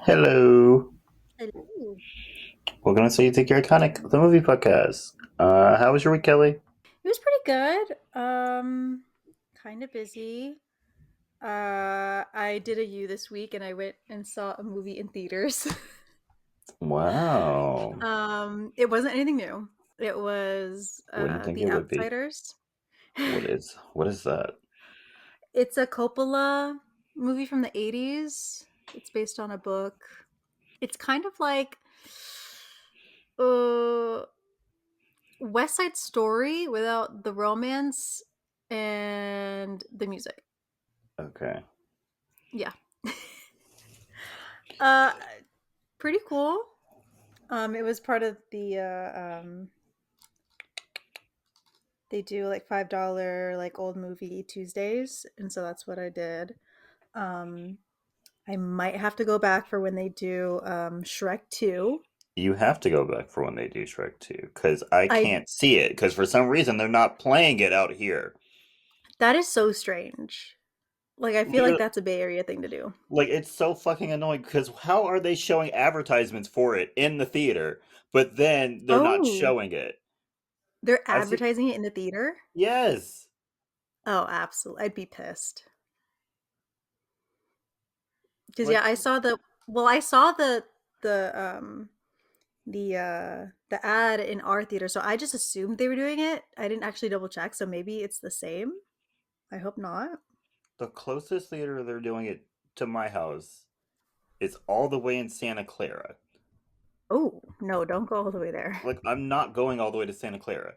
Hello. Hello. Welcome to So You Think You're Iconic, the movie podcast. How was your week, Kelly? It was pretty good. Kind of busy. I did a U this week and I went and saw a movie in theaters. Wow. It wasn't anything new. It was What do you think The it would be? Outsiders. What is that? It's a Coppola movie from the 80s. It's based on a book. It's kind of like uh West Side Story without the romance and the music. Okay. Yeah. Uh, Pretty cool. It was part of they do like $5 like old movie Tuesdays, and so that's what I did. Um, I might have to go back for when they do Shrek 2. You have to go back for when they do Shrek 2, because I I can't see it, because for some reason they're not playing it out here. That is so strange. Like I feel like Literally, that's a Bay Area thing to do. like, it's so fucking annoying, because how are they showing advertisements for it in the theater, but then they're not Oh, showing it? they're I see. advertising it in the theater? Yes. Oh, absolutely. I'd be pissed. Because yeah, Like, I saw I saw the ad in our theater, so I just assumed they were doing it. I didn't actually double check, so maybe it's the same. I hope not. the closest theater they're doing it to my house is all the way in Santa Clara. Oh, no, don't go all the way there. Like, I'm not going all the way to Santa Clara.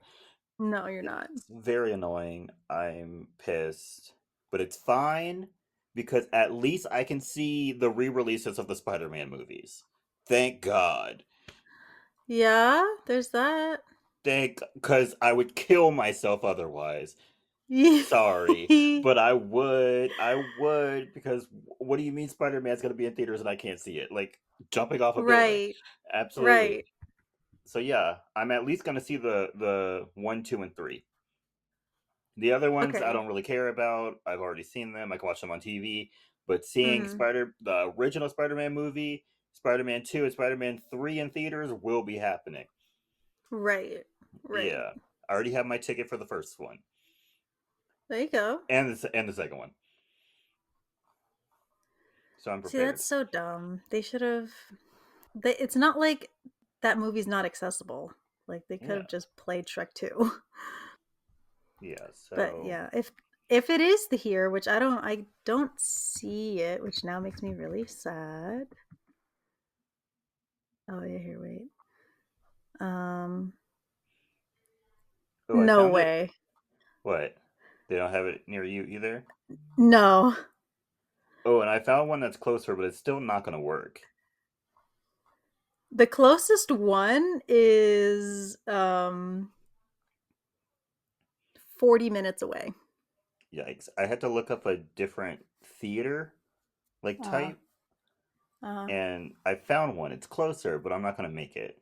No, you're not. It's very annoying. I'm pissed. But it's fine because at least I can see the re-releases of the Spider-Man movies. Thank God. Yeah, there's that. Thank, because I would kill myself otherwise. Sorry, but I would, because what do you mean Spider-Man's gonna be in theaters and I can't see it? Like, jumping off a building. Right, Absolutely. right. So yeah, I'm at least gonna see the one, two, and three. The other ones I Okay. don't really care about. I've already seen them. I can watch them on TV. But seeing Mm-hmm. the original Spider-Man movie, Spider-Man 2, and Spider-Man 3 in theaters will be happening. Right, right. Yeah. I already have my ticket for the first one. There you go. And the second one. So I'm See, that's prepared. so dumb. They should have. It's not like that movie's not accessible. Like they could Yeah. have just played Shrek 2. Yeah. But So yeah, if it is the here, which I don't see it, which now makes me really sad. Oh yeah, here, wait. Um, oh, I no found it. way. What? They don't have it near you either? No. Oh, and I found one that's closer, but it's still not gonna work. The closest one is 40 minutes away. Yikes. I had to look up a different theater like Uh, type, uh, and I found one. It's closer, but I'm not gonna make it.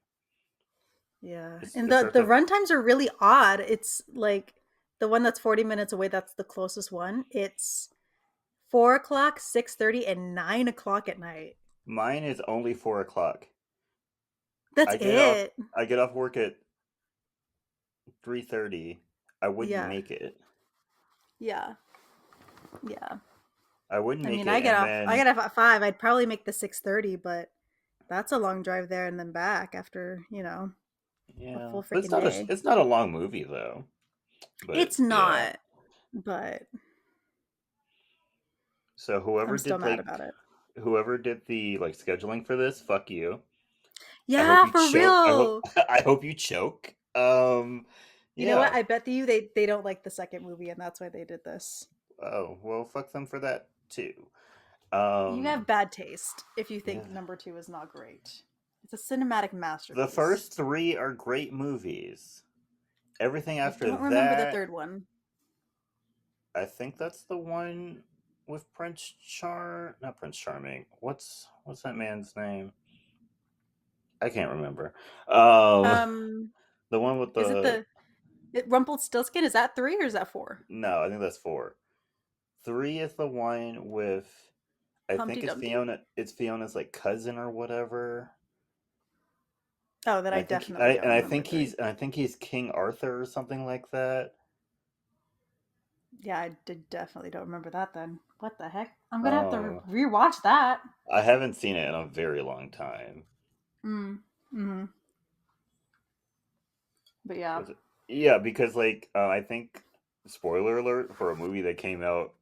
yeah. It's, And it starts the at run times are really odd. It's like the one that's 40 minutes away, that's the closest one. It's 4 o'clock, 6:30, and 9 o'clock at night. mine is only 4 o'clock. That's I get off it. I get off work at 3:30. I wouldn't Yeah. make it. Yeah. Yeah. I wouldn't I make mean, it, and I then get off at 5. I'd probably make the 6:30, but that's a long drive there and then back after, a yeah, full but it's freaking not a day. it's not a long movie though. But It's yeah, not, but so I'm still mad about it. whoever did the like scheduling for this, fuck you. I hope Yeah, you for choke. I hope real. I hope you choke. You know what? Yeah. I bet you they don't like the second movie and that's why they did this. Oh, well, fuck them for that too. You have Um, bad taste if you think yeah. number 2 is not great. It's a cinematic The masterpiece. first three are great movies. Everything I after don't remember the that, third one. I think that's the one with not Prince Charming. What's that man's name? I can't remember. Um, Um, the one with is it the Rumpelstiltskin? Is that 3 or is that 4? no, I think that's four. Three is the one with. I Humpty think it's Dumpty? Fiona. It's Fiona's like cousin or whatever. Oh, that And I I think definitely don't remember doing. I think he's King Arthur or something like that. Yeah, I did definitely don't remember that then. What the heck? I'm gonna have to Oh, rewatch that. I haven't seen it in a very long time. Mm. Mm-hmm. But yeah. Was it? Yeah, because like I think spoiler alert for a movie that came out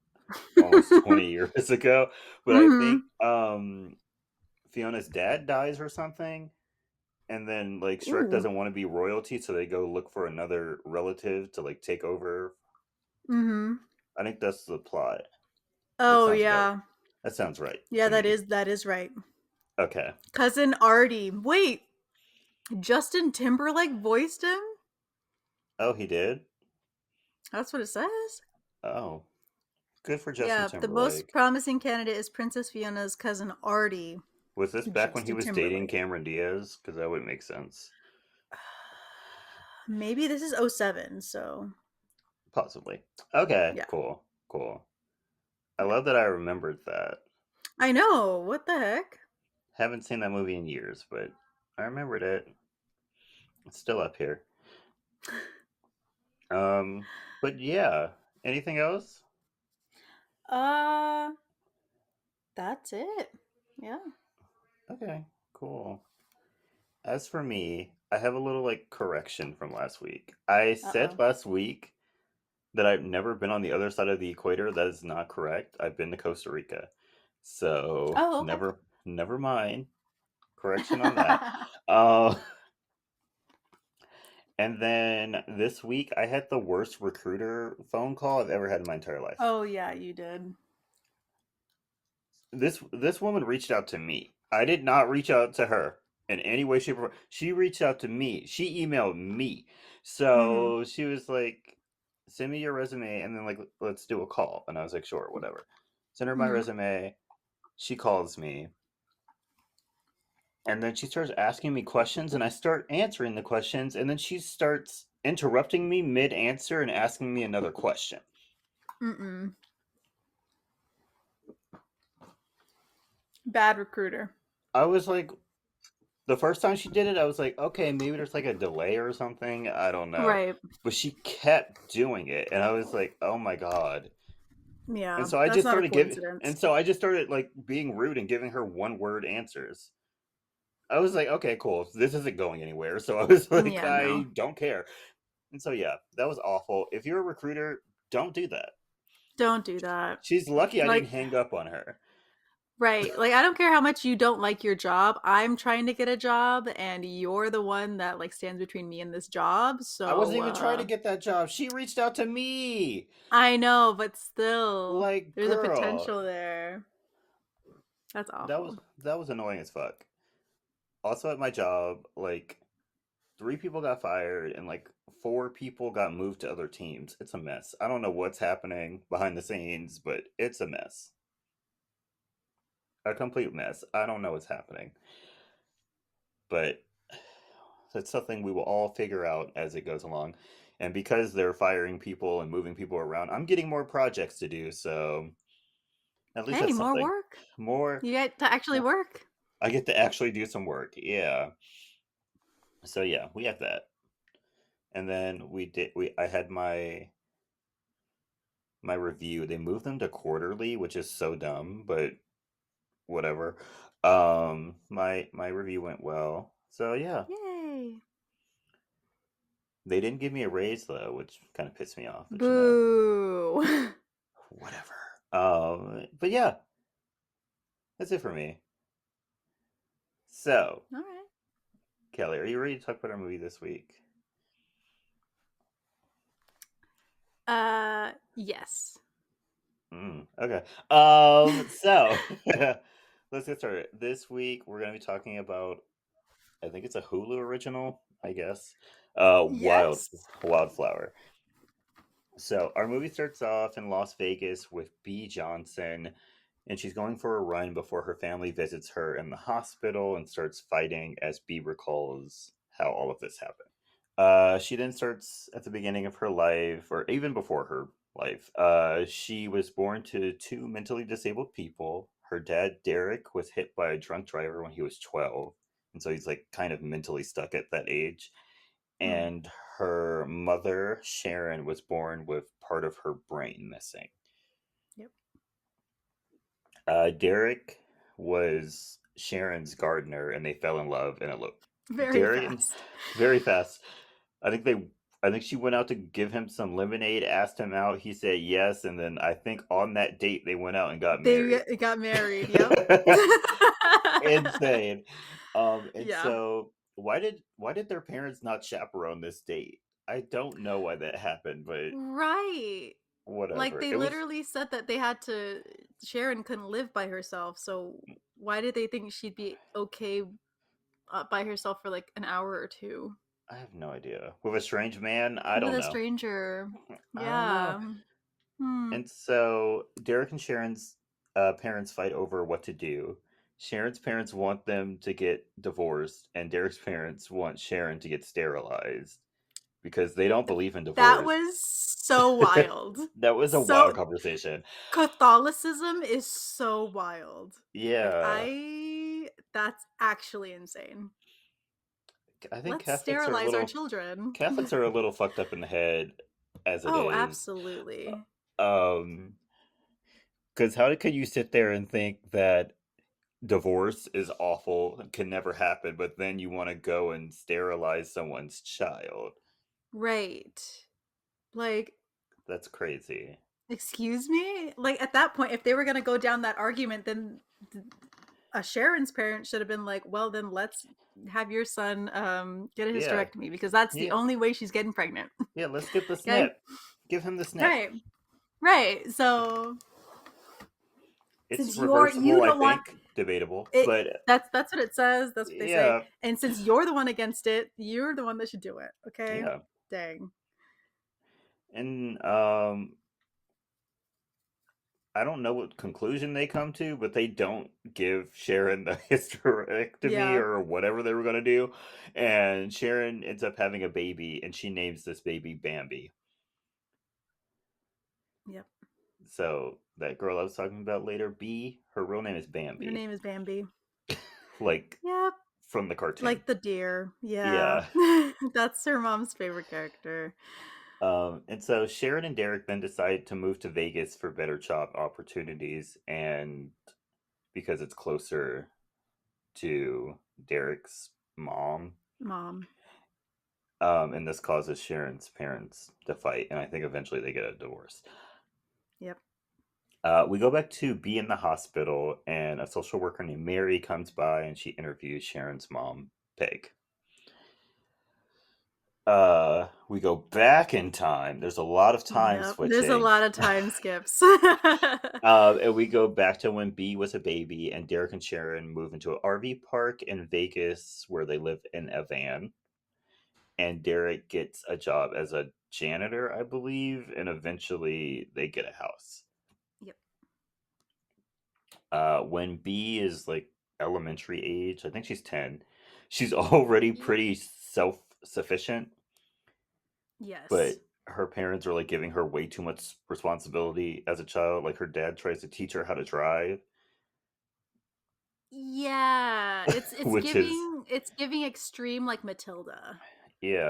almost 20 years ago, but I Mm-hmm. think Fiona's dad dies or something, and then like Shrek Ooh. doesn't want to be royalty, so they go look for another relative to like take over. Mm-hmm. I think that's the plot. That Oh sounds about yeah. that sounds right Yeah, to me. that is right. Okay. Cousin Artie. Wait, Justin Timberlake voiced him? Oh, he did? That's what it says. Oh, good for Justin Yeah, the most Timberlake. promising candidate is Princess Fiona's cousin Artie. Was this back when he Justin was dating Timberlake. Cameron Diaz? Because that would make sense. Maybe this is '07, so Possibly. Okay, yeah. cool. Cool. I Yeah. love that I remembered that. I know. What the heck? Haven't seen that movie in years, but I remembered it. It's still up here. Um, but yeah. Anything else? Uh, that's it. Yeah. Okay, cool. As for me, I have a little like correction from last week. I said Uh-oh. last week that I've never been on the other side of the equator. That is not correct. I've been to Costa Rica. So, Oh, okay. never mind. Correction on that. Uh and then this week I had the worst recruiter phone call I've ever had in my entire life. Oh, yeah, you did. This woman reached out to me. I did not reach out to her in any way, shape, or form. She reached out to me. She emailed me. Mm-hmm. So she was like, "Send me your resume, and then like let's do a call." And I was like, "Sure, whatever." Send her my Mm-hmm. resume. She calls me, and then she starts asking me questions, and I start answering the questions, and then she starts interrupting me mid answer and asking me another question. Mm-mm. Bad recruiter. I was like, the first time she did it, I was like, okay, maybe there's like a delay or something. I don't know. Right. But she kept doing it, and I was like, oh my god. Yeah, And so I that's just not a started giving, coincidence. and so I just started like being rude and giving her one word answers. I was like, okay, cool. This isn't going anywhere. So I was like, Yeah, no. I don't care. And so yeah, that was awful. If you're a recruiter, don't do that. Don't do that. She's lucky I didn't Like, hang up on her. right. Like, I don't care how much you don't like your job. I'm trying to get a job, and you're the one that, like, stands between me and this job. I wasn't So, even trying to get that job. She reached out to me. I know, but still, Like, there's a girl, potential there. That's awful. that was annoying as fuck. Also at my job, like three people got fired and like four people got moved to other teams. It's a mess. I don't know what's happening behind the scenes, but it's a mess. A complete mess. I don't know what's happening. But that's something we will all figure out as it goes along. And because they're firing people and moving people around, I'm getting more projects to do, so at least Hey, that's more something. work. More You get to actually work. I get to actually do some work. Yeah. So yeah, we have that. And then we I had my review. They moved them to quarterly, which is so dumb, but whatever. My review went well. So yeah. Yay. They didn't give me a raise though, which kind of pissed me off, but you know, Boo. whatever. But yeah, that's it for me. So, All right. Kelly, are you ready to talk about our movie this week? Yes. Okay. So let's get started. This week we're gonna be talking about I think it's a Hulu original, I guess. Yes. Wildflower. So our movie starts off in Las Vegas with B. Johnson, and she's going for a run before her family visits her in the hospital and starts fighting as B recalls how all of this happened. She then starts at the beginning of her life, or even before her life. She was born to two mentally disabled people. her dad Derek was hit by a drunk driver when he was 12, and so he's like kind of mentally stuck at that age. Mm. And her mother Sharon was born with part of her brain missing. Yep. Derek was Sharon's gardener, and they fell in love and eloped. Very Derek and fast. very fast. I think they. I think she went out to give him some lemonade, asked him out. He said yes, and then I think on that date they went out and got married. Got married. Yep. Insane. And Yeah. so why did their parents not chaperone this date? I don't know why that happened, but Right. Like whatever. they It was literally said that they had to Sharon couldn't live by herself, so why did they think she'd be okay by herself for like an hour or two I have no idea. With a strange man, I with don't a know. stranger? I don't know. Yeah. Hmm. And so Derek and Sharon's parents fight over what to do. Sharon's parents want them to get divorced, and Derek's parents want Sharon to get sterilized because they don't believe in That divorce. was so wild. That was a wild So conversation. Catholicism is so wild. Like Yeah, that's actually insane. I think Let's sterilize our children. Catholics are a little fucked up in the head as it Oh, is. absolutely. Um, because how could you sit there and think that divorce is awful and can never happen, but then you want to go and sterilize someone's child? Right. Like, That's crazy. excuse me? Like at that point, if they were gonna go down that argument, then Sharon's parents should have been like, well, then let's have your son get a Yeah, hysterectomy because that's the yeah, only way she's getting pregnant. yeah. Let's get the Okay? snip. Give him the snip. Right. Right. So It's since you reversible, I don't want think. Debatable, it, but that's what it says. That's what they say. yeah, And since you're the one against it, you're the one that should do it. Okay? yeah. Dang. And I don't know what conclusion they come to, but they don't give Sharon the hysterectomy Yeah. or whatever they were going to do. And Sharon ends up having a baby, and she names this baby Bambi. Yep. So that girl I was talking about later, B, her real name is Her Bambi, name is Bambi. like Yep. from the cartoon. Like the deer. Yeah. Yeah. That's her mom's favorite character. And so Sharon and Derek then decide to move to Vegas for better job opportunities, and because it's closer to Derek's mom. Mom. And this causes Sharon's parents to fight, and I think eventually they get a divorce. Yep. We go back to be in the hospital, and a social worker named Mary comes by, and she interviews Sharon's mom, Peg. We go back in time. There's a lot of time Yep. There's a switching. lot of time skips. And we go back to when B was a baby, and Derek and Sharon move into an RV park in Vegas where they live in a van. And Derek gets a job as a janitor, I believe, and eventually they get a house. Yep. When B is like elementary age, I think she's 10, she's already Yep. pretty self sufficient, Yes. but her parents are like giving her way too much responsibility as a child. Like her dad tries to teach her how to drive, Yeah. which is, It's giving extreme like Matilda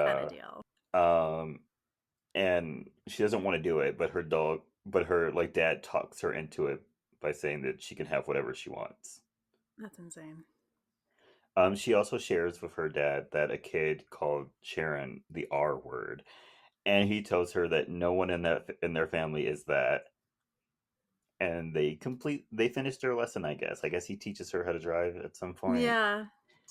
kind of yeah. deal. Um, and she doesn't want to do it, but her like dad talks her into it by saying that she can have whatever she wants. That's insane. She also shares with her dad that a kid called Sharon the R word, and he tells her that no one in their family is that. And they finish their lesson. I guess he teaches her how to drive at some point, Yeah.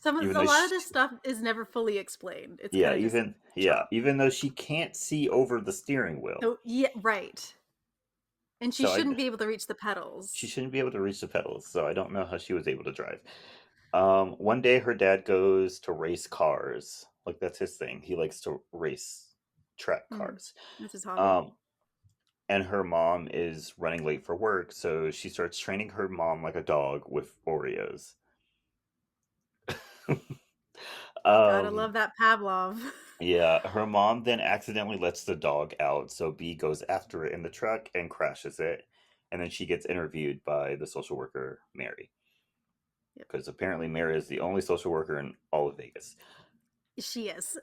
even A though lot of this stuff is never fully explained. It's kind of just yeah, chopped. even though she can't see over the steering wheel. So yeah, right. And she So I shouldn't be able to reach the she pedals. shouldn't be able to reach the pedals. So I don't know how she was able to drive. One day her dad goes to race cars. Like that's his thing. He likes to race track Mm, cars. that's his hobby. Um, and her mom is running late for work, so she starts training her mom like a dog with Oreos. Gotta um, love that Pavlov. yeah, her mom then accidentally lets the dog out, so B goes after it in the truck and crashes it. and then she gets interviewed by the social worker Mary, Yep. because apparently Mary is the only social worker in all of Vegas. She is.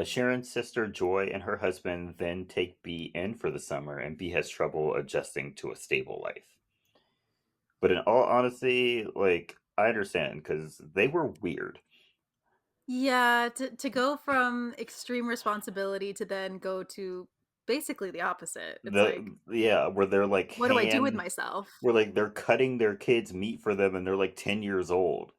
Sharon's sister Joy and her husband then take B in for the summer, and B has trouble adjusting to a stable life. But in all honesty, like, I understand because they were weird. Yeah, to go from extreme responsibility to then go to basically the opposite. It's like, Yeah, where they're like what do I do with myself? where like they're cutting their kids meat for them, and they're like 10 years old.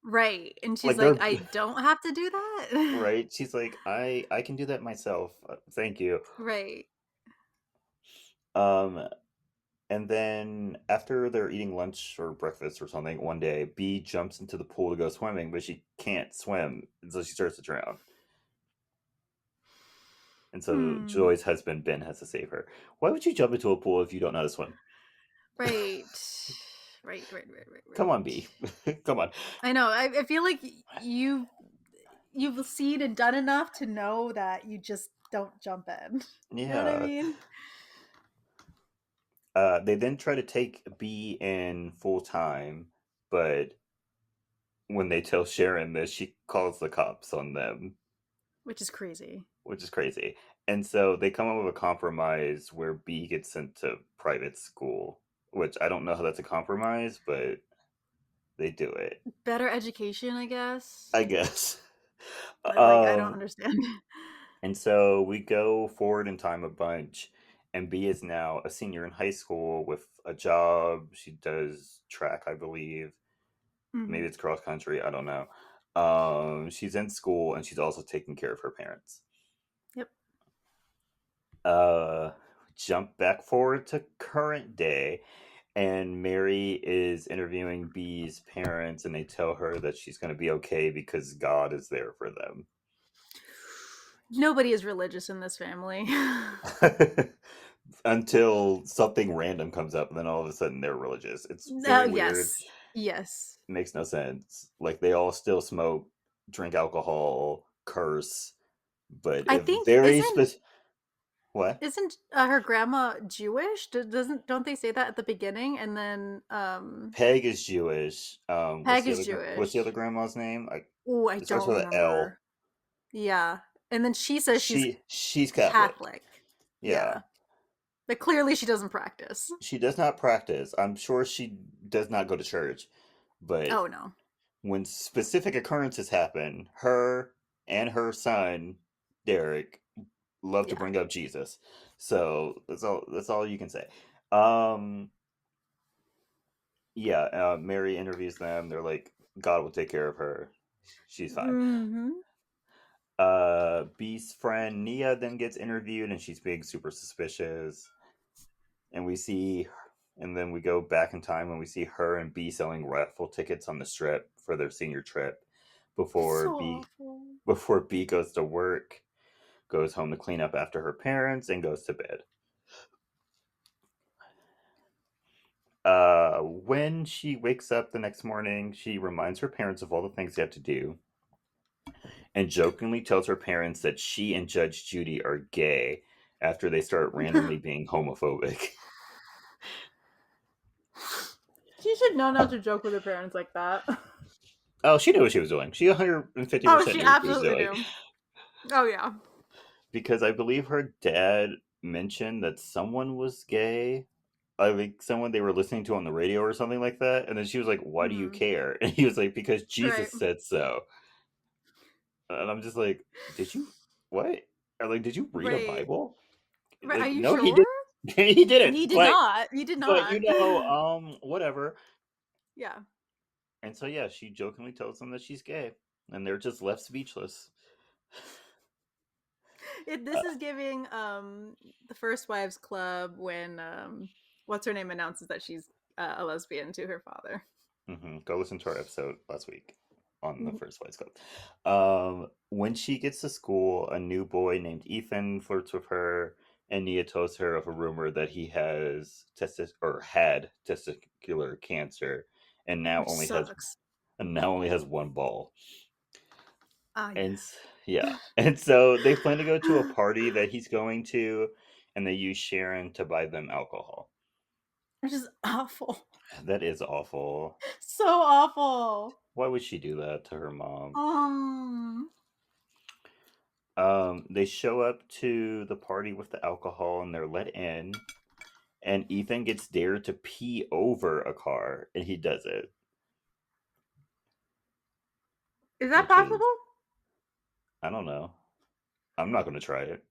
Right. And she's Like like, they're I don't have to do that. right. She's like, I can do that myself. Thank you. Right. Um, and then after they're eating lunch or breakfast or something, one day B jumps into the pool to go swimming, but she can't swim, and so she starts to drown. And so Hmm. Joy's husband Ben has to save her. Why would you jump into a pool if you don't know how to swim? Right. Right. Come on, B. Come on. I know. I feel like you've seen and done enough to know that you just don't jump in. You know what I Yeah. mean? They then try to take B in full time, but when they tell Sharon this, she calls the cops on them, Which is crazy. which is crazy. And so they come up with a compromise where B gets sent to private school, which I don't know how that's a compromise, but they do it, Better education, I I guess. guess. Like I don't understand. And so we go forward in time a bunch, and B is now a senior in high school with a job. She does track, I believe. Maybe Mhm. it's cross country. I don't know. She's in school, and she's also taking care of her parents. Yep. Uh, Jump back forward to current day, and Mary is interviewing B's parents, and they tell her that she's going to be okay because God is there for them. Nobody is religious in this family. Until something random comes up, and then all of a sudden they're religious. It's Oh, very weird. yes. Yes. Makes no sense. Like, they all still smoke, drink alcohol, curse, but I if think very isn't specific. What? isn't her grandma Jewish? Doesn't don't they say that at the beginning? And then Peg is Jewish. Peg is What's the other Jewish. grandma's name? Oh, I It starts don't with an L. remember. Yeah. And then she says she's She's Catholic. Catholic. Yeah. Yeah. But clearly she doesn't practice. She does not practice. I'm sure she does not go to church, but Oh no. when specific occurrences happen, her and her son Derek love to Yeah. bring up Jesus. So that's all you can say. Um yeah, Mary interviews them. They're like, God will take care of her. She's fine. Mhm. B's friend Nia then gets interviewed, and she's being super suspicious. And we see, and then we go back in time, and we see her and B selling raffle tickets on the strip for their senior trip before So B awful. before B goes to work, goes home to clean up after her parents, and goes to bed. When she wakes up the next morning, she reminds her parents of all the things they have to do, and jokingly tells her parents that she and Judge Judy are gay after they start randomly being homophobic. She should know not to joke with her parents like that. Oh, she knew what she was doing. She Oh, 150% she knew what she was absolutely doing. do. Oh yeah. Because I believe her dad mentioned that someone was gay. I think someone they were listening to on the radio or something like that. And then she was like, "Why do you Mhm. care?" And he was like, "Because Right. Jesus said so." And I'm just like, "Did you what?" Or like, "Did you read a Right. Bible?" Right. Are Like, you no, he sure? did. He didn't. He did not. He did But not. whatever. Yeah. And so yeah, she jokingly tells them that she's gay, and they're just left speechless. This is giving the First Wives Club when what's her name announces that she's a lesbian to her father. Go listen to our episode last week on the Mhm. first Flight Club. When she gets to school, a new boy named Ethan flirts with her, and Nia tells her of a rumor that he has had testicular cancer, and Which sucks. now only has one ball. Ah, And yeah. yeah, and so they plan to go to a party that he's going to, and they use Sharon to buy them alcohol. Which is awful. That is awful. So awful. Why would she do that to her mom? Um, They show up to the party with the alcohol and they're let in. And Ethan gets dared to pee over a car, and he does it, is that which is, possible? I don't know. I'm not going to try it.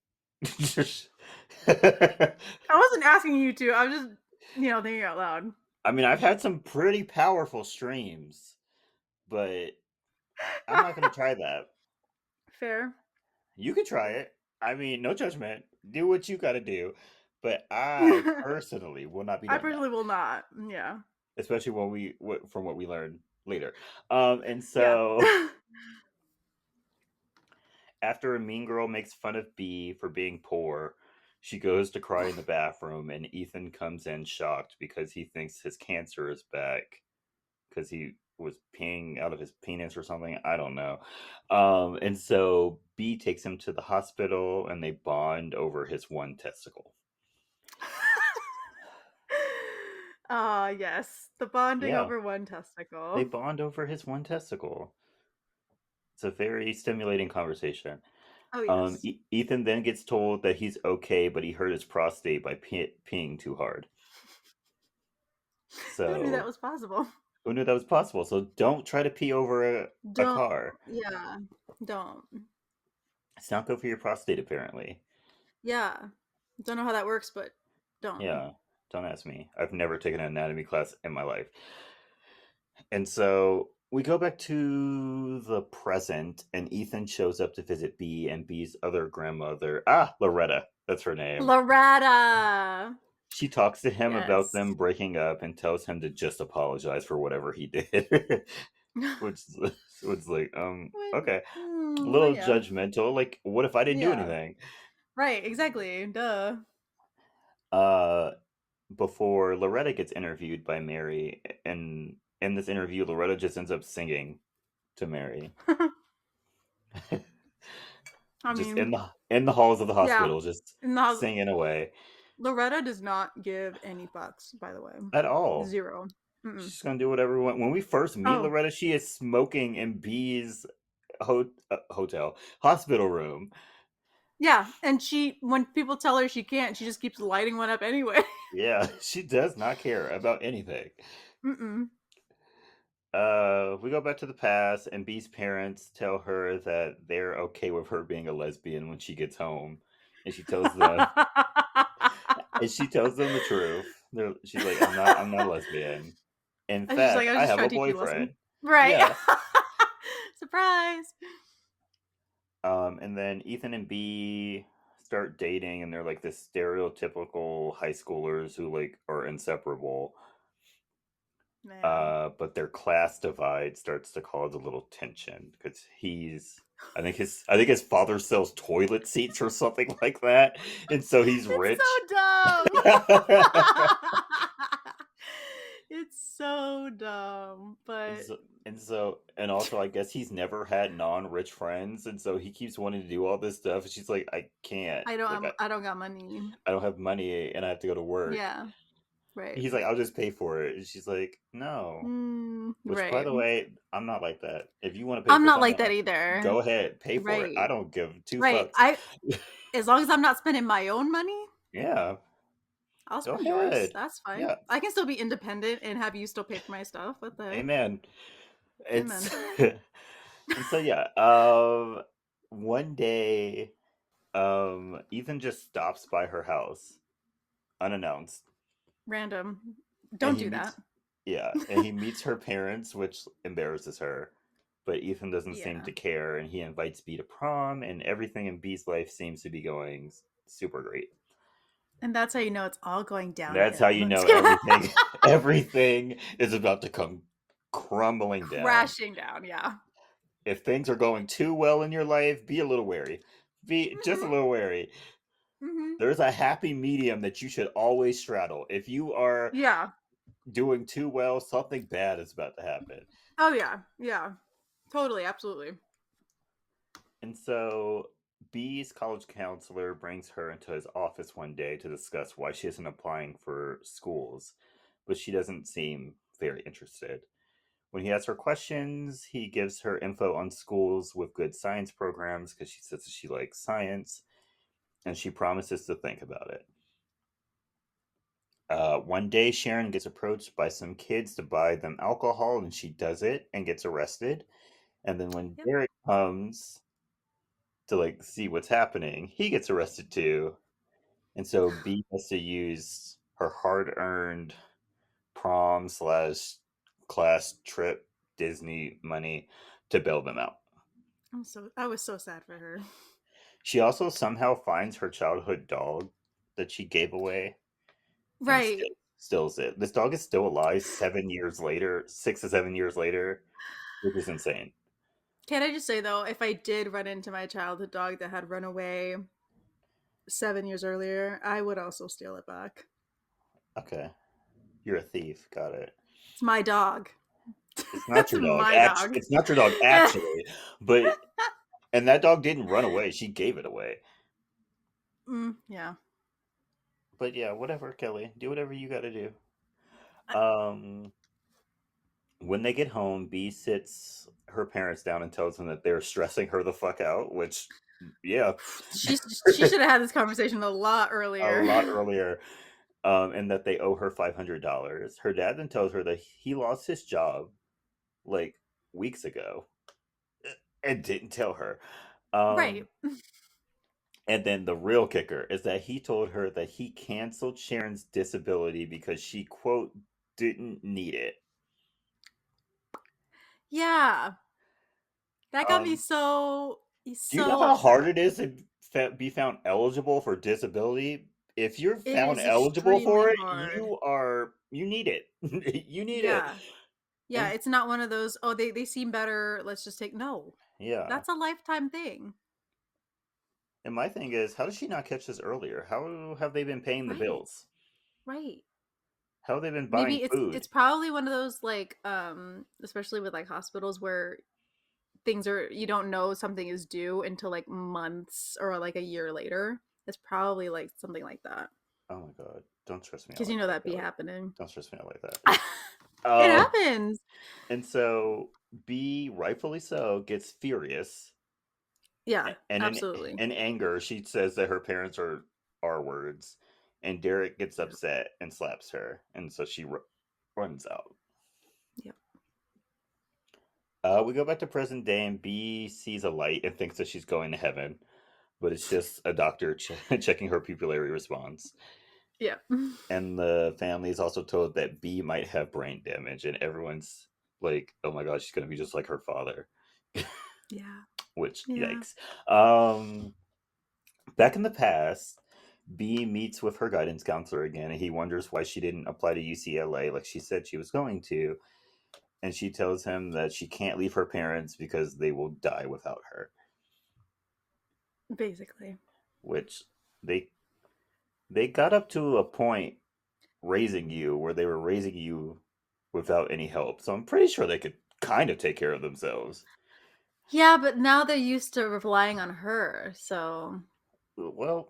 I wasn't asking you to. I was just, thinking out loud. I mean, I've had some pretty powerful streams, but I'm not going to try that. Fair. You could try it. I mean, no judgment. Do what you got to do. But I personally will not be I doing that, personally will not. Yeah. especially from what we learned later. And Yeah. so after a mean girl makes fun of B for being poor, she goes to cry in the bathroom, and Ethan comes in shocked because he thinks his cancer is back because he was peeing out of his penis or something. I don't know. And so B takes him to the hospital, and they bond over his one testicle. Yes. The bonding Yeah, over one they testicle. bond over his one testicle. It's a very stimulating conversation. Oh, yes. Ethan then gets told that he's okay, but he hurt his prostate by peeing too hard. Who knew that So was possible? who knew that was possible? So don't try to pee over a Don't, car. yeah, don't. It's not good for your prostate, apparently. Yeah. Don't know how that works, but don't. Yeah, don't ask me. I've never taken an anatomy class in my life. And so we go back to the present, and Ethan shows up to visit B and B's other grandmother. Loretta. That's her name. Loretta! She talks to him about Yes. them breaking up and tells him to just apologize for whatever he did. which was like, okay. A little Yeah. judgmental. Like, what if I didn't do Yeah. anything? Right, exactly. Duh. Uh, Before Loretta gets interviewed by Mary, and in this interview, Loretta just ends up singing to Mary, I just mean, in the halls of the yeah. hospital, just No, singing away Loretta does not give any fucks, by the way. at all. Zero. Mm-mm. She's gonna do whatever we want. When we first meet Oh, Loretta, she is smoking in B's hotel hospital room. yeah. And when people tell her she can't, she just keeps lighting one up anyway. Yeah, she does not care about anything. Mm-mm. We go back to the past, and B's parents tell her that they're okay with her being a lesbian when she gets home, and she tells them the truth. She's like, I'm not a lesbian. In And she's like, fact, I was I just have trying a to teach you a lesson. boyfriend. Right. Yeah. Surprise. And then Ethan and B start dating, and they're like this stereotypical high schoolers who like are inseparable. Man. But their class divide starts to cause a little tension because I think his father sells toilet seats or something like that, and so he's It's rich. so dumb. It's so dumb. and But so, and also I guess he's never had non-rich friends, and so he keeps wanting to do all this stuff. And she's like, I can't. Like I don't got money. I don't have money, and I have to go to work. Yeah. Right. He's like, I'll just pay for it, and she's like, no. Which, by Right. the way, I'm not like that. If you want to pay I'm for not something, like that either. go ahead, pay for it. I Right. don't give two Right. fucks. As long as I'm not spending my own money, Yeah, I'll go spend yours. ahead. That's fine. Yeah, I can still be independent and have you still pay for my stuff. What the heck? amen. Amen. It's and so yeah. One day, Ethan just stops by her house unannounced, Random. and Don't he do that. meets and he meets her parents, which embarrasses her. But Ethan doesn't seem Yeah. to care, and he invites B to prom, and everything in B's life seems to be going super great. And that's how you know it's all going That's how downhill. you know everything everything is about to come crumbling down. Crashing down, yeah. If things are going too well in your life, be a little wary. Be just a Mhm. little wary. Mhm. There's a happy medium that you should always straddle. If you are Yeah. doing too well, something bad is about to happen. Oh yeah. Yeah. Totally, absolutely. And so B's college counselor brings her into his office one day to discuss why she isn't applying for schools, but she doesn't seem very interested. When he asks her questions, he gives her info on schools with good science programs because she says that she likes science, and she promises to think about it. One day, Sharon gets approached by some kids to buy them alcohol, and she does it and gets arrested. And then when Yep. Derek comes to like see what's happening, he gets arrested too. And so B has to use her hard-earned prom slash class trip Disney money to bail them out. I was so sad for her. She also somehow finds her childhood dog that she gave away and Right. stills it. This dog is still alive 7 years later, 6 to 7 years later, which is insane. Can I just say though, if I did run into my childhood dog that had run away 7 years earlier, I would also steal it back. Okay, you're a thief. Got it. It's my dog. It's not That's your dog. my dog. It's not your dog actually, but and that dog didn't run away. She gave it away. Yeah. But yeah, whatever, Kelly. Do whatever you got to do. I- Um, when they get home, B sits her parents down and tells them that they're stressing her the fuck out. Which, yeah, she should have had this conversation a lot a earlier. lot earlier. And that they owe her $500. Her dad then tells her that he lost his job like weeks ago and didn't tell her. Right. Um, and then the real kicker is that he told her that he canceled Sharon's disability because she, quote, didn't need it. Yeah. That got me Um, so do you know so how hard upset. it is to be found eligible for disability? If you're It found is eligible extremely for it, hard. you need it. You need it. Yeah. Yeah, And it's not one of those, oh, they seem better, let's just take no. yeah. That's a lifetime thing. And my thing is, how did she not catch this earlier? How have they been paying the Right. bills? Right. How have they been buying Maybe it's food? probably one of those like especially with like hospitals where things are you don't know something is due until like months or like a year later. It's probably like something like that. Oh my god! Don't stress me out Because you like know that, that be Kelly. happening. Don't stress me out like that. It Um, happens. and so B, rightfully so, gets furious, Yeah, and absolutely. in anger, she says that her parents are R words, and Derek gets Yeah. upset and slaps her, and so she runs out. Yeah. We go back to present day, and B sees a light and thinks that she's going to heaven, but it's just a doctor checking her pupillary response. Yeah. And the family is also told that B might have brain damage, and everyone's like, "Oh my god, she's gonna be just like her father," Yeah. which Yeah. yikes. Back in the past, B meets with her guidance counselor again, and he wonders why she didn't apply to UCLA like she said she was going to, and she tells him that she can't leave her parents because they will die without her, Basically. which they they got up to a point raising you where they were raising you without any help. So I'm pretty sure they could kind of take care of themselves. Yeah, but now they're used to relying on her, so Well,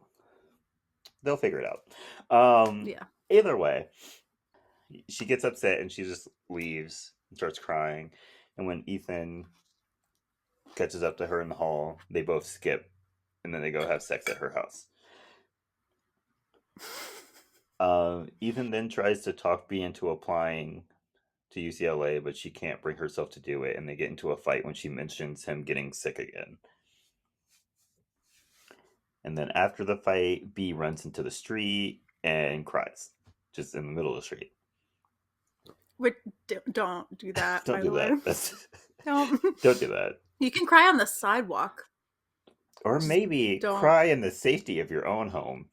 they'll figure it out. yeah. Either way, she gets upset and she just leaves and starts crying. And when Ethan catches up to her in the hall, they both skip and then they go have sex at her house. Ethan then tries to talk B into applying to UCLA, but she can't bring herself to do it, and they get into a fight when she mentions him getting sick again. And then after the fight, B runs into the street and cries, just in the middle of the street. Which don't do that, Don't by do the way. that. That's Don't. don't do that. You can cry on the sidewalk. Or Just maybe don't. cry in the safety of your own home,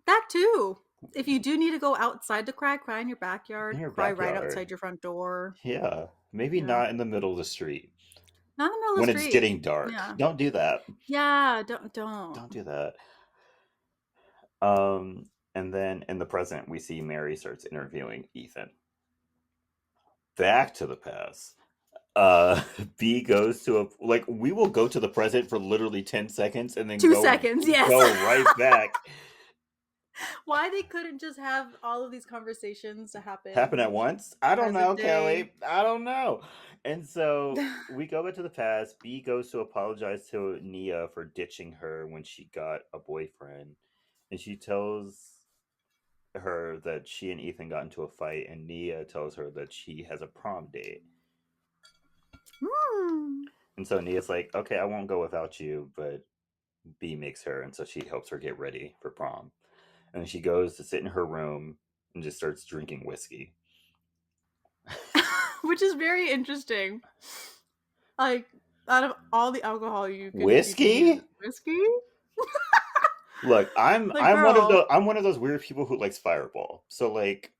That too. If you do need to go outside to cry, cry in your in backyard. your Cry right backyard. outside your front door. Yeah, maybe Yeah. not in the middle of the street Not in the middle of when the it's street. getting dark. Yeah. Don't do that. Yeah. Don't. Don't do that. Um, and then in the present, we see Mary starts interviewing Ethan. Back to the past. uh B goes to a like we will go to the present for literally 10 seconds and then 2 seconds, yes. go right back. Why they couldn't just have all of these conversations to Happen at happen once? I don't know, present day? Kelly. I don't know. And so we go back to the past. B goes to apologize to Nia for ditching her when she got a boyfriend. And she tells her that she and Ethan got into a fight, and Nia tells her that she has a prom date. Hmm. And so Nia's like, okay, I won't go without you, but B makes her, and so she helps her get ready for prom. And then she goes to sit in her room and just starts drinking whiskey. Which is very interesting. Like, out of all the alcohol you can use, Whiskey? whiskey? Look, I'm Like, I'm one of girl. the I'm one of those weird people who likes Fireball. So like,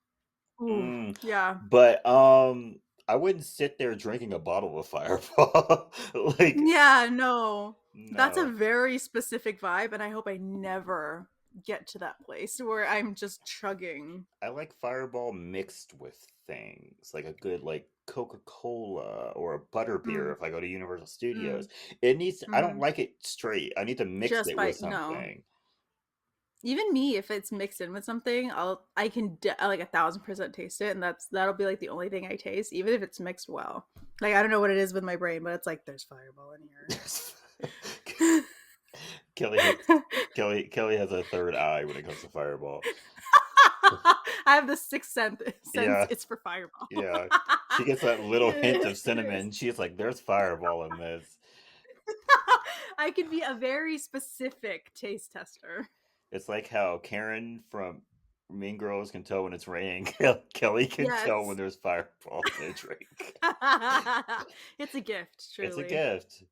Ooh, yeah. but I wouldn't sit there drinking a bottle of Fireball. Like, Yeah, no. That's a no. very specific vibe, and I hope I never get to that place where I'm just chugging. I like Fireball mixed with things, like a good like Coca-Cola or a butterbeer Mm, if I go to Universal mm, Studios. It needs I don't mhm. like it straight. I need to mix Just it by with no. something. Even me, if it's mixed in with something, I can like 1,000% taste it, and that'll be like the only thing I taste, even if it's mixed well. Like I don't know what it is with my brain, but it's like there's Fireball in here. Kelly has Kelly has a third eye when it comes to Fireball. I have the sixth sense. Yeah, It's for Fireball. yeah. She gets that little hint of cinnamon. She's like, "There's Fireball in this." I can be a very specific taste tester. It's like how Karen from Mean Girls can tell when it's raining. Kelly can tell when Yes. there's Fireball in a drink. It's a gift, It's a truly. gift.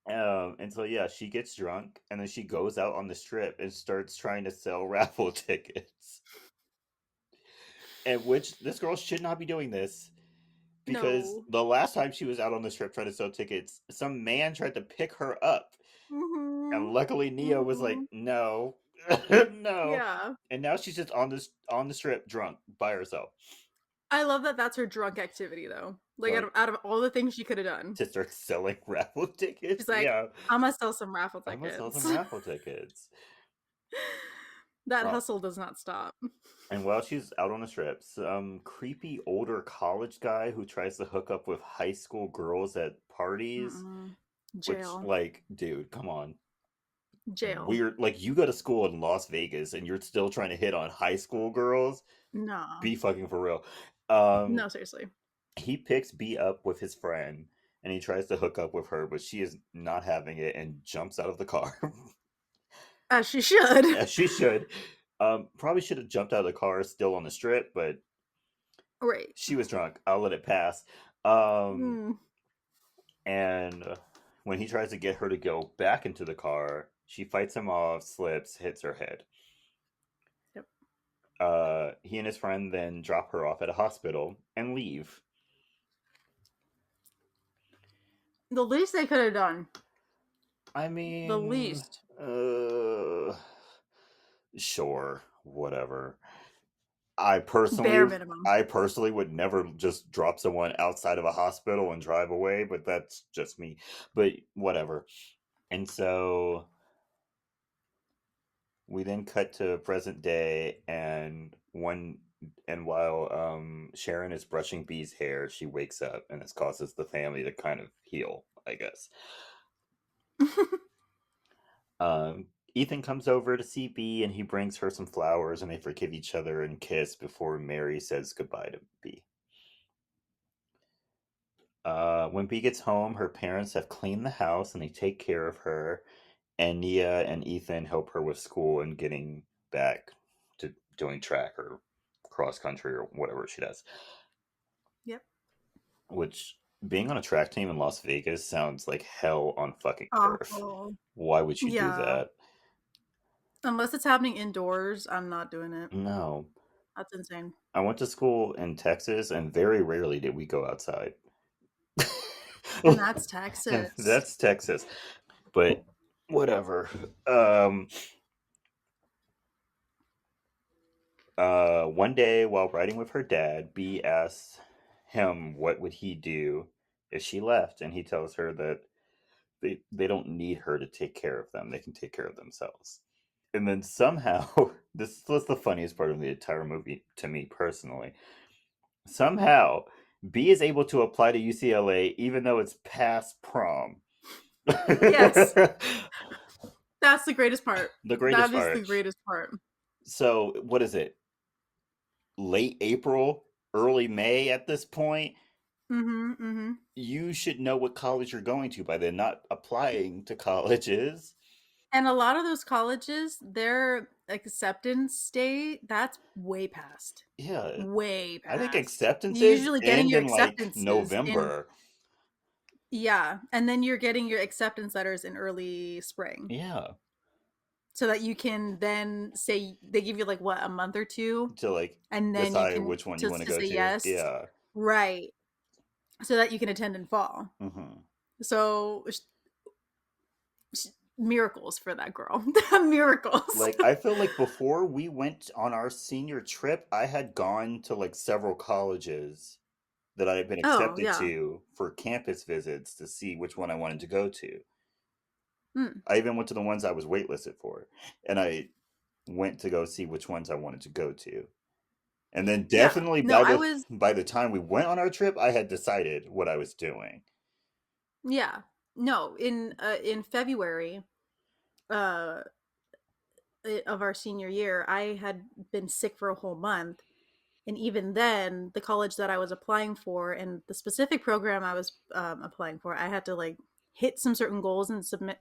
And so yeah, she gets drunk and then she goes out on the strip and starts trying to sell raffle tickets. And which this girl should not be doing this because No. the last time she was out on the strip trying to sell tickets, some man tried to pick her up. And Mhm. luckily Nia was like, Mhm. "No." No. Yeah. And now she's just on the strip drunk by herself. I love that that's her drunk activity though. Like Like out of all the things she could have done. to start selling raffle tickets. She's like, Yeah. I'm gonna sell some raffle I'm gonna sell tickets. some raffle tickets. That Uh, hustle does not stop. and while she's out on the strip, some creepy older college guy who tries to hook up with high school girls at parties, Mm-mm. which, Jail. like, dude, come on. Jail. Weird. Like, you go to school in Las Vegas and you're still trying to hit on high school girls? No. Be fucking for real. Um, No, seriously. he picks B up with his friend and he tries to hook up with her, but she is not having it and jumps out of the car. As she should. As she should. Probably should have jumped out of the car still on the strip, but Right. she was drunk. I'll let it pass. Um, Mm. and when he tries to get her to go back into the car, she fights him off, slips, hits her head. Yep. He and his friend then drop her off at a hospital and leave. The least they could have done. I The mean, least. sure, whatever. I personally Bare minimum. I personally would never just drop someone outside of a hospital and drive away, but that's just me. But whatever. And so we then cut to present day and while Sharon is brushing B's hair, she wakes up and this causes the family to kind of heal, I guess. Ethan comes over to see B and he brings her some flowers and they forgive each other and kiss before Mary says goodbye to B. When B gets home, her parents have cleaned the house and they take care of her. And Nia and Ethan help her with school and getting back to doing track or cross country or whatever she does. Yep. Which being on a track team in Las Vegas sounds like hell on fucking earth. Awful. Why would you do Yeah. that? Unless it's happening indoors, I'm not doing it. No. That's insane. I went to school in Texas and very rarely did we go outside. And that's And Texas. that's Texas. But whatever. Um one day while riding with her dad, B asks him what would he do if she left, and he tells her that they don't need her to take care of them. They can take care of themselves. And then somehow, this was the funniest part of the entire movie to me personally. Somehow, B is able to apply to UCLA even though it's past prom. Yes, The that's the greatest part. greatest That is the part. greatest part. So, what is it? Late April, early May at this point? Mm-hmm. Mm-hmm. You should know what college you're going to by then, not applying to colleges. And a lot of those colleges, their acceptance date, that's way past. Yeah, Way I think past. You're acceptances usually getting end your in like acceptances in, November. yeah, and then you're getting your acceptance letters in early spring. Yeah, So that you can then say they give you like what, a month or two, to like and then you decide can which one you want to to go say to. yes. Yeah. Right. So that you can attend in fall. Hmm. So miracles for that girl. Miracles. Like I feel like before we went on our senior trip, I had gone to like several colleges that I had been Oh, accepted yeah. to for campus visits to see which one I wanted to go to. Mm. I even went to the ones I was waitlisted for, and I went to go see which ones I wanted to go to. And then Yeah. definitely No, I was, by the time we went on our trip, I had decided what I was doing. yeah. No, in February uh of our senior year, I had been sick for a whole month. And even then, the college that I was applying for and the specific program I was applying for, I had to like hit some certain goals and submit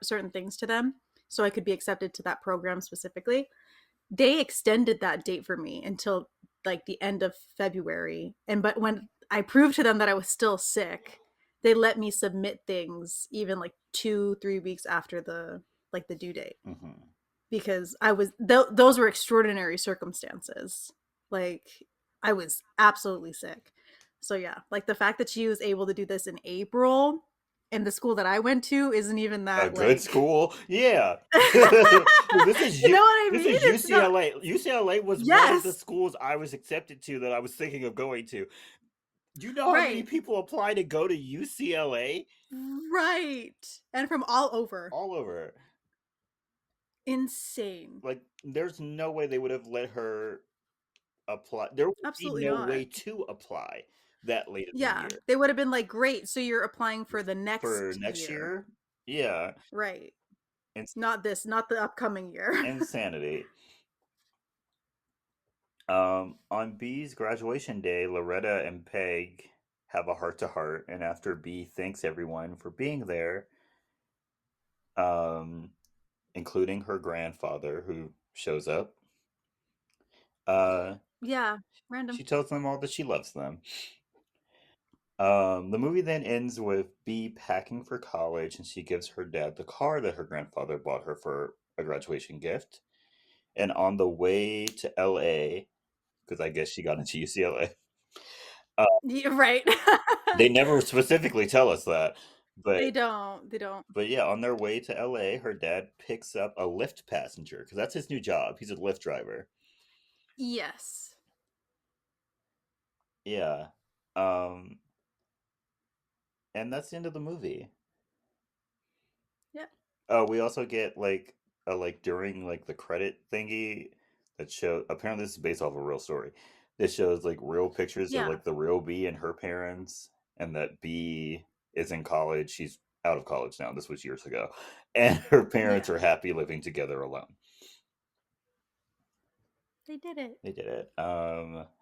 certain things to them so I could be accepted to that program specifically. They extended that date for me until like the end of February. And but when I proved to them that I was still sick, they let me submit things even like 2, 3 weeks after the like the due date, Hmm. because I was those were extraordinary circumstances. Like I was absolutely sick. So yeah, like the fact that she was able to do this in April and the school that I went to isn't even A that good like school, yeah. Well, you know what I this mean? is It's not. UCLA. UCLA was one of the Yes. schools I was accepted to that I was thinking of going to. Do you know how many Right. people apply to go to UCLA? Right. And from all over. All over. Insane. Like, there's no way they would have let her apply. There would be Absolutely no way not. to apply that late in the Yeah. year. They would have been like, great. So you're applying for the For next next year. year, yeah, Right. it's Not this, not the upcoming year. insanity. On B's graduation day, Loretta and Peg have a heart to heart, and after B thanks everyone for being there, um, including her grandfather who shows up, uh, Yeah. Random. she tells them all that she loves them. The movie then ends with B packing for college, and she gives her dad the car that her grandfather bought her for a graduation gift. And on the way to LA, because I guess she got into UCLA, Yeah, right. they never specifically tell us that, but They don't. They don't. yeah, on their way to LA, her dad picks up a Lyft passenger because that's his new job. He's a Lyft driver. Yes. Yeah. Um, and that's the end of the movie. Yep. Oh, we also get like a like during like the credit thingy that show apparently this is based off a real story. This shows like real pictures of Yeah. like the real B and her parents, and that B is in college. She's out of college now. This was years ago. And her parents Yeah. are happy living together alone. They did it. They did it.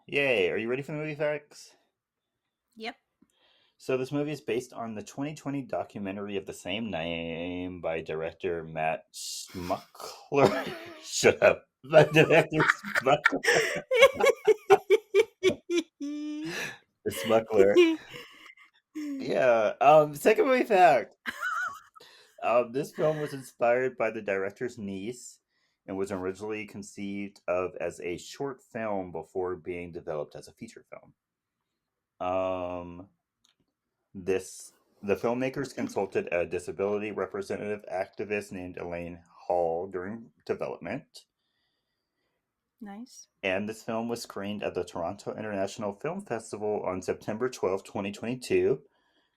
Yay. Are you ready for the movie facts? Yep. So this movie is based on the 2020 documentary of the same name by director Matt Smuckler. Shut up. By director Smuckler. Smuckler. Yeah. Second movie fact. This film was inspired by the director's niece and was originally conceived of as a short film before being developed as a feature film. Um, This the filmmakers consulted a disability representative activist named Elaine Hall during development. Nice. And this film was screened at the Toronto International Film Festival on September 12th, 2022.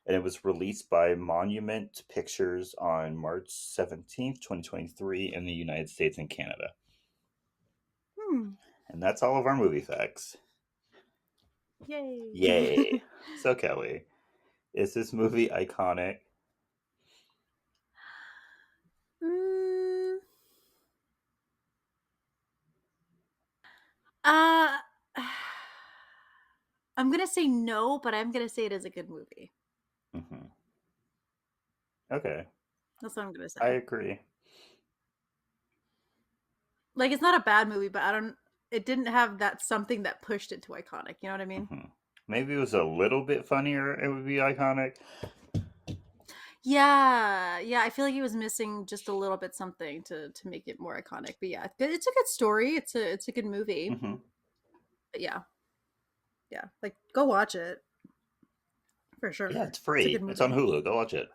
And it was released by Monument Pictures on March 17th, 2023 in the United States and Canada. Hmm. And that's all of our movie facts. Yay. Yay. So, Kelly, is this movie iconic? mm, uh, I'm gonna say no, but I'm gonna say it is a good movie. Mm-hmm. Okay, That's what I'm gonna I say. agree. Like, it's not a bad movie, but I don't. It didn't have that something that pushed it to iconic. You know what I mean? Mm-hmm. Maybe it was a little bit funnier, it would be iconic. Yeah, yeah. I feel like it was missing just a little bit something to make it more iconic. But yeah, it's a good story. It's a good movie. Mm-hmm. But yeah, yeah. Like, go watch it for Yeah, sure. it's It's a good free. It's on movie. Hulu. Go watch it.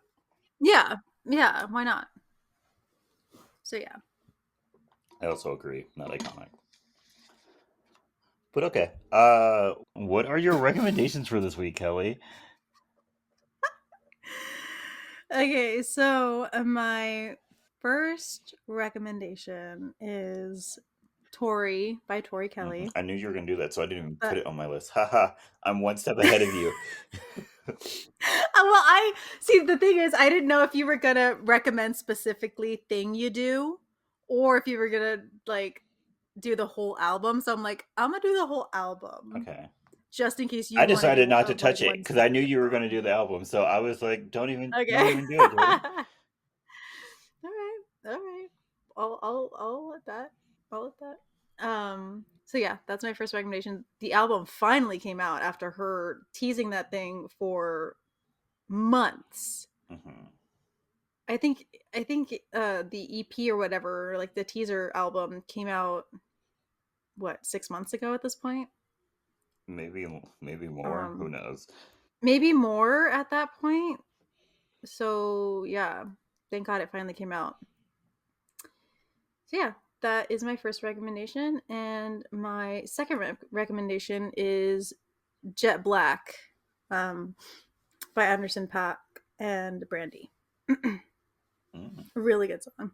Yeah, yeah. Why not? So yeah. I also agree. Not iconic. But okay. What are your recommendations for this week, Kelly? Okay, so my first recommendation is Tori by Tori Mm-hmm. Kelly. I knew you were gonna do that, so I didn't even put But it on my list. Haha, I'm one step ahead of you. well, I see the thing is I didn't know if you were gonna recommend specifically thing you do or if you were gonna like do the whole album. So I'm like, I'm gonna do the whole album Okay. just in case I you want to decided do not to like touch it one because I knew specific you were going to song. do the album. So I was like, don't Okay. even do it, Jordan. All right. All right. I'll let that. I'll let that. So yeah, that's my first recommendation. The album finally came out after her teasing that thing for months. Mm-hmm. I think the EP or whatever, like the teaser album came out what, 6 months ago at this point? Maybe more. Who Um knows? Maybe more at that point. So yeah, thank God it finally came out. So yeah, that is my first recommendation, and my second recommendation is Jet Black, um, by Anderson Paak and Brandy. Mm, Really good song.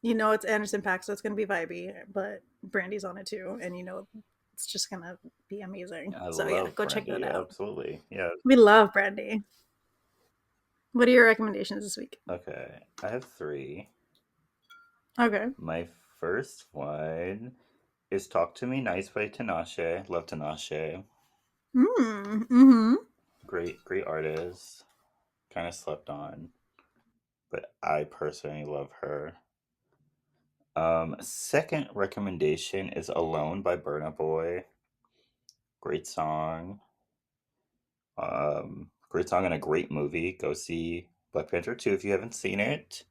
You know it's Anderson Paak, so it's gonna be vibey, but Brandy's on it too, and you know it's just gonna be amazing. I So yeah, love go check that Brandy. out. Absolutely. Yeah. We love Brandy. What are your recommendations this week? Okay. I have three. Okay. My first one is "Talk to Me Nice" by Tinashe. Love Tinashe. Mm-hmm. Great artist. Kind of slept on, but I personally love her. Second recommendation is "Alone" by Burna Boy. Great song. Great song and a great movie. Go see Black Panther 2 if you haven't seen it.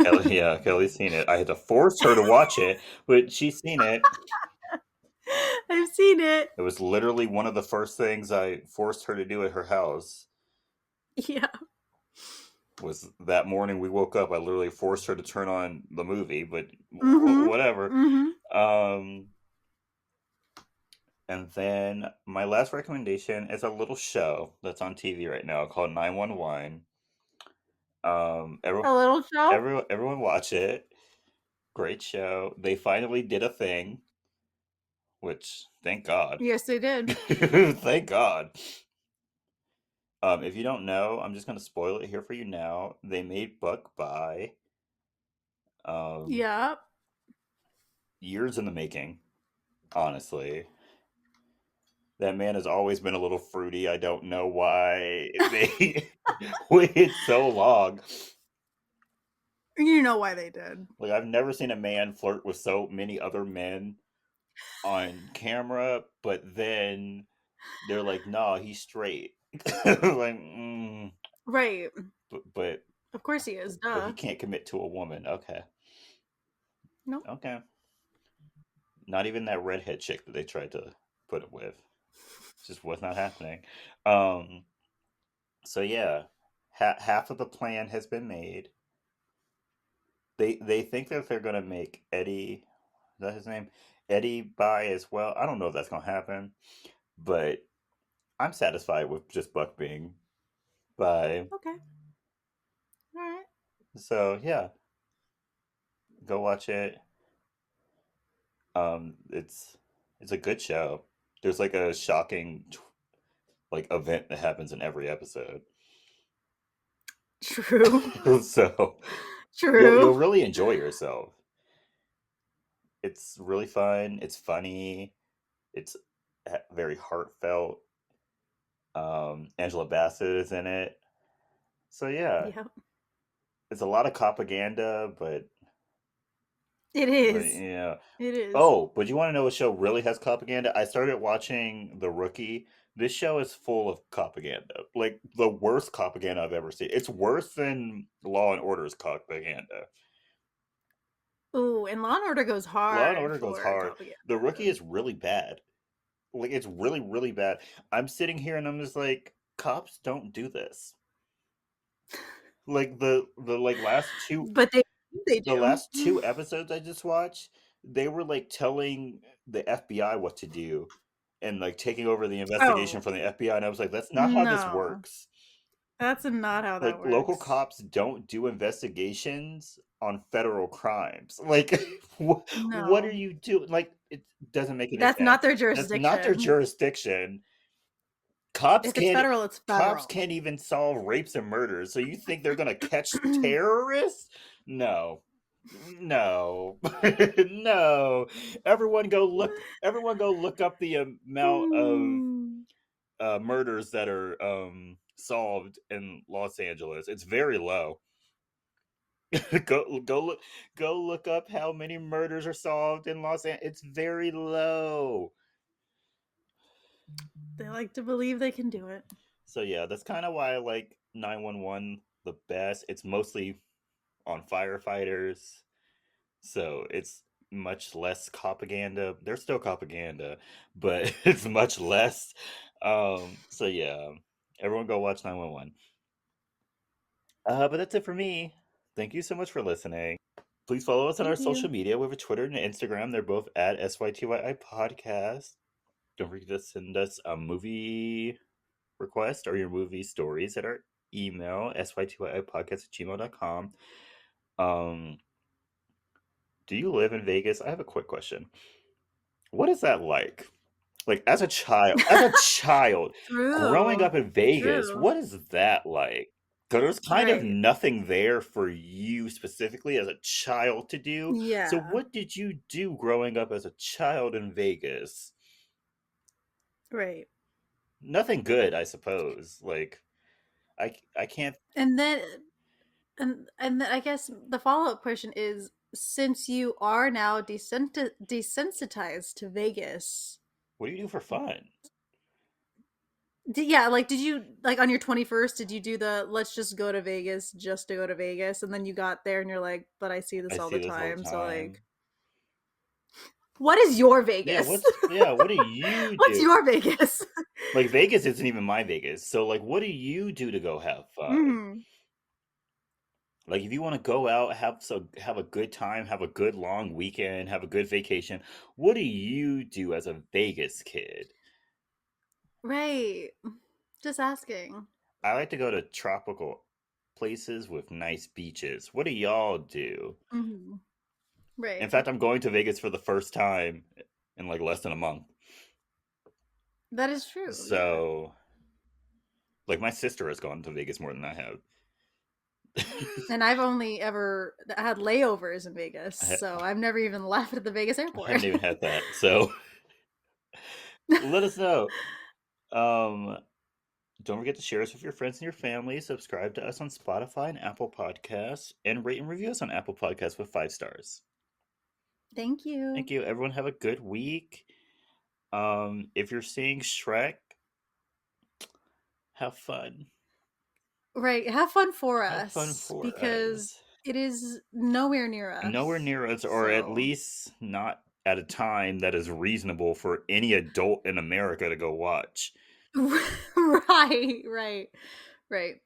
Kelly, yeah, Kelly's seen it. I had to force her to watch it, but she's seen it. I've seen it. It was literally one of the first things I forced her to do at her house. Yeah. Was that morning we woke up, I literally forced her to turn on the movie, but Mm-hmm. whatever. Mm-hmm. Um, and then my last recommendation is a little show that's on TV right now called 911. Um, every, A little show? everyone watch it. Great show. They finally did a thing, which thank God. Yes, they did. Thank God. If you don't know, I'm just gonna spoil it here for you now. They made Buck by um, Yeah. years in the making. Honestly, that man has always been a little fruity. I don't know why they waited so long. You know why they did. Like I've never seen a man flirt with so many other men on camera, but then they're like, "Nah, he's straight." Like, Right. but but Of course he is. but he Duh. can't commit to a woman. Okay, Nope. okay. Not even that redhead chick that they tried to put him with. Just was not happening. Um. So yeah, half of the plan has been made. They think that they're gonna make Eddie, is that his name? Eddie by as well. I don't know if that's gonna happen, but I'm satisfied with just Buck being by. Okay. All right. So yeah, go watch it. It's a good show. There's like a shocking like event that happens in every episode. True. So you'll True. really enjoy yourself. It's really fun. It's funny. It's very heartfelt. Angela Bassett is in it. So yeah, Yep. it's a lot of propaganda, It but is. yeah. It is. Oh, but you want to know what show really has propaganda? I started watching The Rookie. This show is full of propaganda, like the worst propaganda I've ever seen. It's worse than Law and Order's propaganda. Ooh, and Law and Order goes Law and hard Order goes for hard. propaganda. The Rookie is really bad. Like it's really, really bad. I'm sitting here and I'm just like, cops don't do this. Like the like But they the do. last two episodes I just watched, they were like telling the FBI what to do and like taking over the investigation Oh, from the FBI, and I was like, that's not how this no. works. That's not how that Like local works. cops don't do investigations on federal crimes. Like what are No. you doing? Like it doesn't make any That's not sense. their That's not their jurisdiction. jurisdiction. Cops If it's can't federal, it's cops federal. can't even solve rapes and murders. So you think they're gonna catch terrorists? No. No. No. Everyone go look up the amount of Hmm. murders that are solved in Los Angeles. It's very low. Go go look up how many murders are solved in Los Angeles. It's very low. They like to believe they can do it. So yeah, that's kind of why I like 911 the best. It's mostly on firefighters, so it's much less propaganda. There's still propaganda, but it's much less. So yeah, everyone go watch 911. But that's it for me. Thank you so much for listening. Please follow us on our Thank social you. media. We have a Twitter and an Instagram. They're both at SYTYI Podcast. Don't forget to send us a movie request or your movie stories at our email, sytyipodcast@gmail.com. Um, do you live in Vegas? I have a quick question. What is that like? Like as a child, growing True. up in Vegas, True. what is that like? Because there's kind of Right. nothing there for you specifically as a child to do. So Yeah. what did you do growing up as a child in Vegas? Right. Nothing good, I suppose. Like I can't. And then and then I guess the follow-up question is, since you are now desensitized to Vegas, What do you do for fun? yeah, like did you like on your 21st did you do the let's just go to Vegas just to go to Vegas, and then you got there and you're like, but I see I this all see the this all the time, so time. like what is your Yeah, Vegas? what do you What's do? your Vegas? Like Vegas isn't even my Vegas. So like what do you do to go have fun? Mhm. Like if you want to go out, have a good time, have a good long weekend, have a good vacation, what do you do as a Vegas kid? Right. Just asking. I like to go to tropical places with nice beaches. What do y'all do? Mhm. In Right. fact, I'm going to Vegas for the first time in like less than a month. That is true. Yeah. So, like my sister has gone to Vegas more than I have. And I've only ever had layovers in Vegas, I, so I've never even left at the Vegas I airport. haven't even had that. So, let us know. Um, Don't forget to share us with your friends and your family. Subscribe to us on Spotify and Apple Podcasts, and rate and review us on Apple Podcasts with 5 stars. Thank you. Thank you. Everyone have a good week. If you're seeing Shrek, have fun. Right. Have fun for Have fun us for because us. it is nowhere near Nowhere us. near us, or at So, least not at a time that is reasonable for any adult in America to go watch. right, right, right. I'm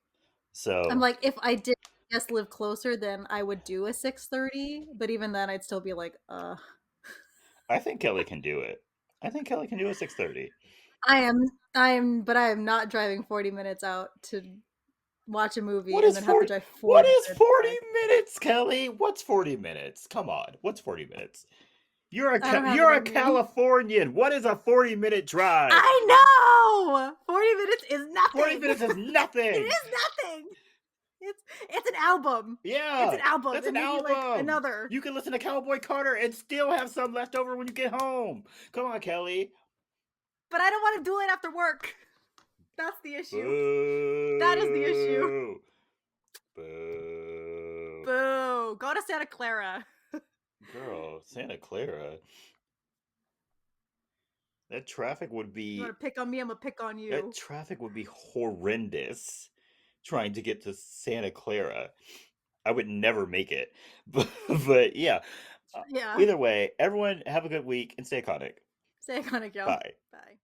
So, like, if I did guess, live closer, then I would do a 6:30, but even then, I'd still be like, I think Kelly can do it. I think Kelly can do a 6:30. but I am not driving 40 minutes out to watch a movie What and is then have to 40 drive what 40 is minutes 40 back. minutes, Kelly? What's 40 minutes? Come on. What's 40 minutes? I don't have it You're a in me. Californian. What is a 40-minute drive? I know! 40 minutes is 40 nothing. minutes is It nothing. is nothing. It's an album. It's an Yeah, album that's and an maybe, like, album. another. You can listen to Cowboy Carter and still have some left over when you get home. Come on, Kelly. But I don't wanna do it after work. That's the issue. That is the issue. Boo. Boo. Boo. Go to Santa Clara. Girl, Santa Clara. That traffic would You wanna be pick on me, Imma pick on that you. traffic would be horrendous trying to get to Santa Clara. I would never make it. But yeah. Uh, Yeah. Either way, everyone have a good week and stay iconic. Say iconic, yo. Bye. Bye.